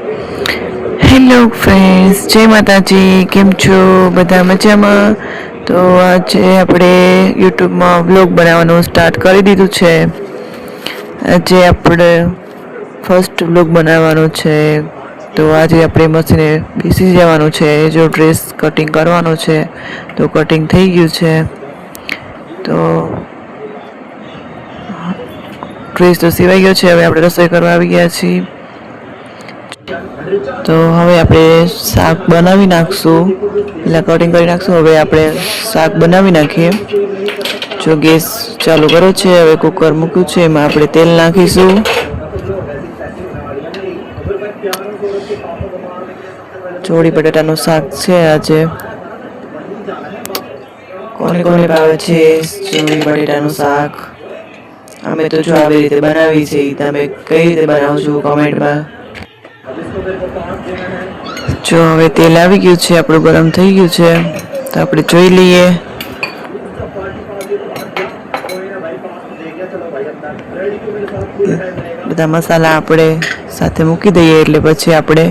Hello friends, જય માતાજી. કેમ છો? બધા મજામાં? તો આજે આપણે યુટ્યુબમાં વ્લોગ બનાવવાનું સ્ટાર્ટ કરી દીધું છે. આજે આપણે ફર્સ્ટ વ્લોગ બનાવવાનો છે. તો આજે આપણે મશીને બેસી જવાનું છે. જો ડ્રેસ કટિંગ કરવાનો છે તો કટિંગ થઈ ગયું છે. તો ડ્રેસ તો સિવાઈ ગયો છે. હવે આપણે રસોઈ કરવા આવી ગયા છીએ. તો હવે આપણે શાક બનાવી નાખશું. પહેલાં કટિંગ કરી નાખશું. હવે આપણે શાક બનાવી નાખીએ. જો ગેસ ચાલુ કર્યો છે. હવે કુકર મૂક્યું છે. એમાં આપણે તેલ નાખીશું. ચોળી બટાટાનું શાક છે આજે. કોને કોને ભાવે છે ચોળી બટાટાનું શાક? અમે તો જો આવી રીતે બનાવી છે. તમે કઈ રીતે બનાવો છો કોમેન્ટમાં. જો હવે તેલ આવી ગયું છે, આપણું ગરમ થઈ ગયું છે. તો આપણે જોઈ લઈએ. બધા મસાલા આપણે સાથે મૂકી દઈએ એટલે પછી આપણે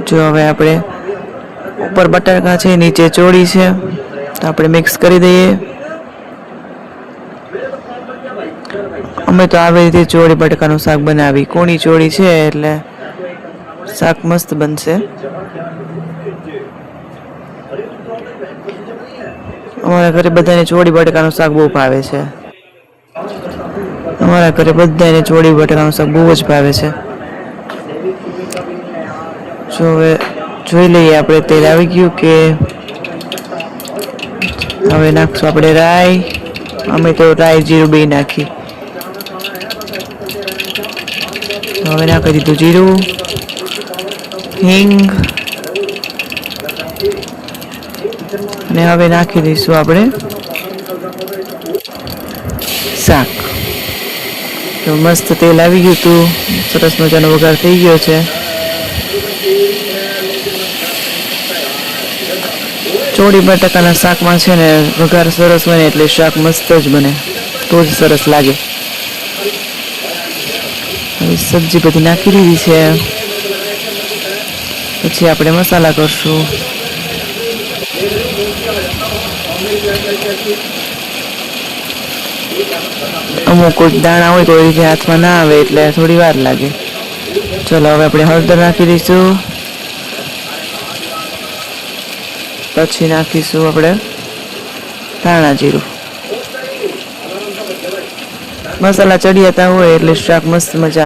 જો હવે આપણે ઉપર બટાકા છે, નીચે ચોળી છે, તો આપણે મિક્સ કરી દઈએ. અમે તો આવી રીતે ચોળી બટાકાનું શાક બનાવી. કોણી ચોળી છે એટલે શાક મસ્ત બનશે. અમારા ઘરે બધાને ચોળી બટાકાનું શાક બહુ ભાવે છે. અમારા ઘરે બધાને ચોળી બટાકાનું શાક બહુ જ ભાવે છે. જો હવે જોઈ લઈએ આપણે તેલ આવી ગયું કે હવે નાખશું આપણે રાઈ. અમે તો રાઈ જીરું બે નાખી. હવે નાખી દીધું જીરું, હિંગ અને હવે નાખી દઈશું આપણે શાક. તો મસ્ત તેલ આવી ગયું હતું. સરસ મજાનો વઘાર થઈ ગયો છે. ચોળી બટાકાના શાકમાં છે ને વઘાર સરસ બને એટલે શાક મસ્ત જ બને, તો જ સરસ લાગે. હવે સબ્જી બધી નાખી દીધી છે. પછી આપણે મસાલા કરશું. અમુક દાણા હોય તો રીતે હાથમાં ના આવે એટલે થોડી વાર લાગે. ચલો હવે આપણે હળદર નાખી દઈશું. પછી નાખીશું આપણે ધાણા જીરું. મસાલા ચડિયાતા હોય એટલે શાક મસ્ત મજા